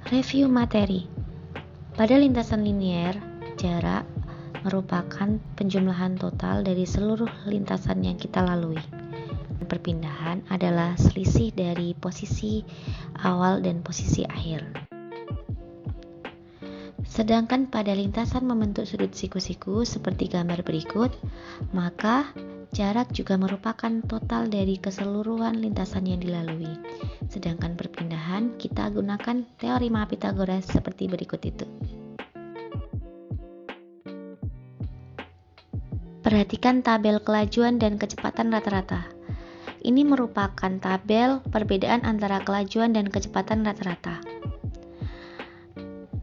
Review materi. Pada lintasan linier, jarak merupakan penjumlahan total dari seluruh lintasan yang kita lalui. Perpindahan adalah selisih dari posisi awal dan posisi akhir. Sedangkan pada lintasan membentuk sudut siku-siku seperti gambar berikut, maka jarak juga merupakan total dari keseluruhan lintasan yang dilalui. Sedangkan perpindahan kita gunakan teorema Pythagoras seperti berikut itu. Perhatikan tabel kelajuan dan kecepatan rata-rata. Ini merupakan tabel perbedaan antara kelajuan dan kecepatan rata-rata.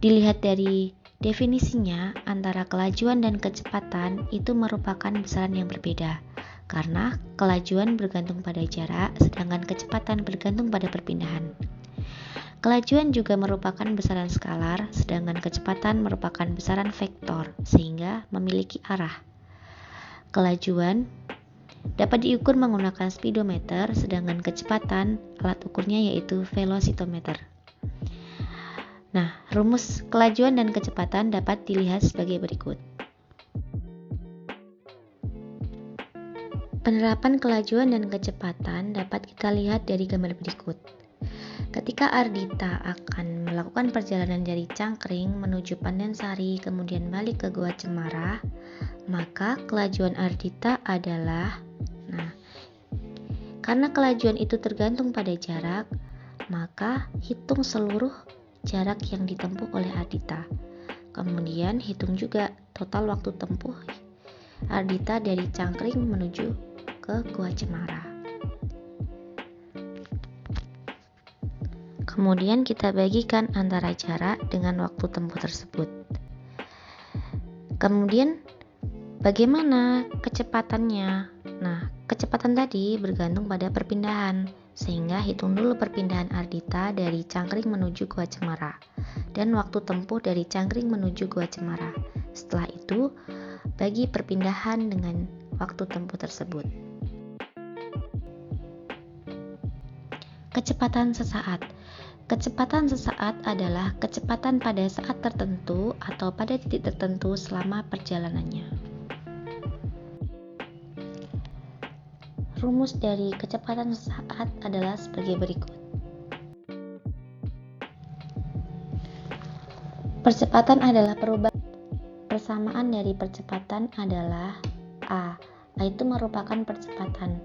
Dilihat dari definisinya, antara kelajuan dan kecepatan itu merupakan besaran yang berbeda, karena kelajuan bergantung pada jarak, sedangkan kecepatan bergantung pada perpindahan. Kelajuan juga merupakan besaran skalar, sedangkan kecepatan merupakan besaran vektor, sehingga memiliki arah. Kelajuan dapat diukur menggunakan speedometer, sedangkan kecepatan alat ukurnya yaitu velocitometer. Nah, rumus kelajuan dan kecepatan dapat dilihat sebagai berikut. Penerapan kelajuan dan kecepatan dapat kita lihat dari gambar berikut. Ketika Ardhita akan melakukan perjalanan dari Cangkring menuju Pandansari kemudian balik ke Gua Cemara, maka kelajuan Ardhita adalah, karena kelajuan itu tergantung pada jarak, maka hitung seluruh jarak yang ditempuh oleh Ardhita. Kemudian hitung juga total waktu tempuh Ardhita dari Cangkring menuju ke Gua Cemara. Kemudian kita bagikan antara jarak dengan waktu tempuh tersebut. Kemudian bagaimana kecepatannya? Nah, kecepatan tadi bergantung pada perpindahan, sehingga hitung dulu perpindahan Ardhita dari Cangkring menuju Gua Cemara dan waktu tempuh dari Cangkring menuju Gua Cemara. Setelah itu, bagi perpindahan dengan waktu tempuh tersebut. Kecepatan sesaat. Kecepatan sesaat adalah kecepatan pada saat tertentu atau pada titik tertentu selama perjalanannya. Rumus dari kecepatan sesaat adalah sebagai berikut. Percepatan adalah perubahan. Persamaan dari percepatan adalah A. A itu merupakan percepatan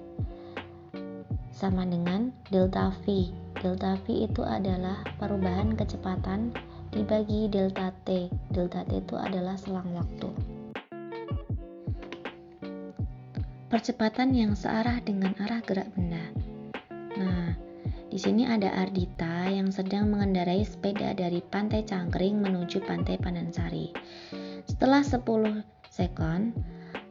sama dengan delta V. Delta V itu adalah perubahan kecepatan dibagi delta T. Delta T itu adalah selang waktu. Percepatan yang searah dengan arah gerak benda. Nah, di sini ada Ardhita yang sedang mengendarai sepeda dari Pantai Cangkring menuju Pantai Pandansari. Setelah 10 sekon,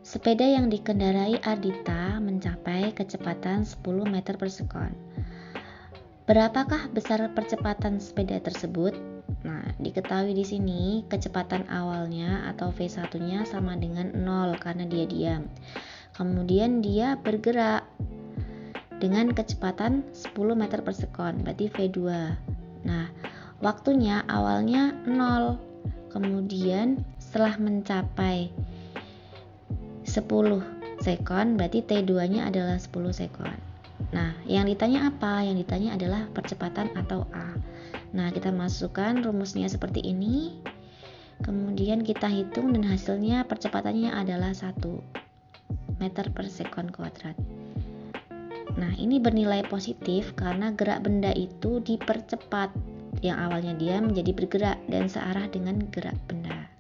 sepeda yang dikendarai Ardhita mencapai kecepatan 10 meter per sekon. Berapakah besar percepatan sepeda tersebut? Nah, diketahui di sini kecepatan awalnya atau V1-nya sama dengan 0 karena dia diam. Kemudian dia bergerak dengan kecepatan 10 meter per sekon, berarti V2. Nah, waktunya awalnya 0. Kemudian setelah mencapai 10 sekon, berarti T2-nya adalah 10 sekon. Nah, yang ditanya apa? Yang ditanya adalah percepatan atau A. Nah, kita masukkan rumusnya seperti ini. Kemudian kita hitung dan hasilnya percepatannya adalah 1 meter per sekon kuadrat. Nah, ini bernilai positif karena gerak benda itu dipercepat. Yang awalnya dia menjadi bergerak dan searah dengan gerak benda.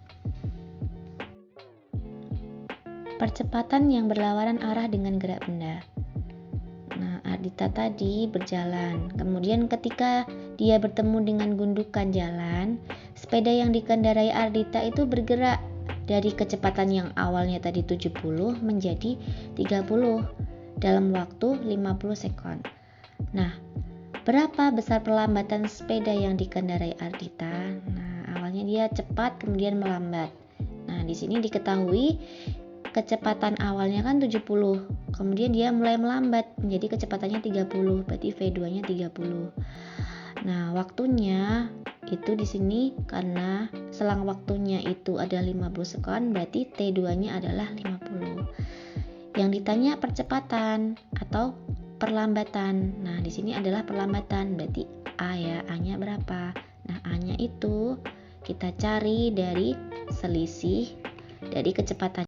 Percepatan yang berlawanan arah dengan gerak benda. Nah, Ardhita tadi berjalan. Kemudian ketika dia bertemu dengan gundukan jalan, sepeda yang dikendarai Ardhita itu bergerak dari kecepatan yang awalnya tadi 70 menjadi 30 dalam waktu 50 sekon. Nah, berapa besar perlambatan sepeda yang dikendarai Ardhita? Nah, awalnya dia cepat kemudian melambat. Nah, di sini diketahui kecepatan awalnya kan 70, kemudian dia mulai melambat menjadi kecepatannya 30, berarti V2-nya 30. Nah, waktunya itu di sini karena selang waktunya itu ada 50 sekon, berarti T2-nya adalah 50. Yang ditanya percepatan atau perlambatan. Nah, di sini adalah perlambatan, berarti A ya, A-nya berapa? Nah, A-nya itu kita cari dari selisih dari kecepatan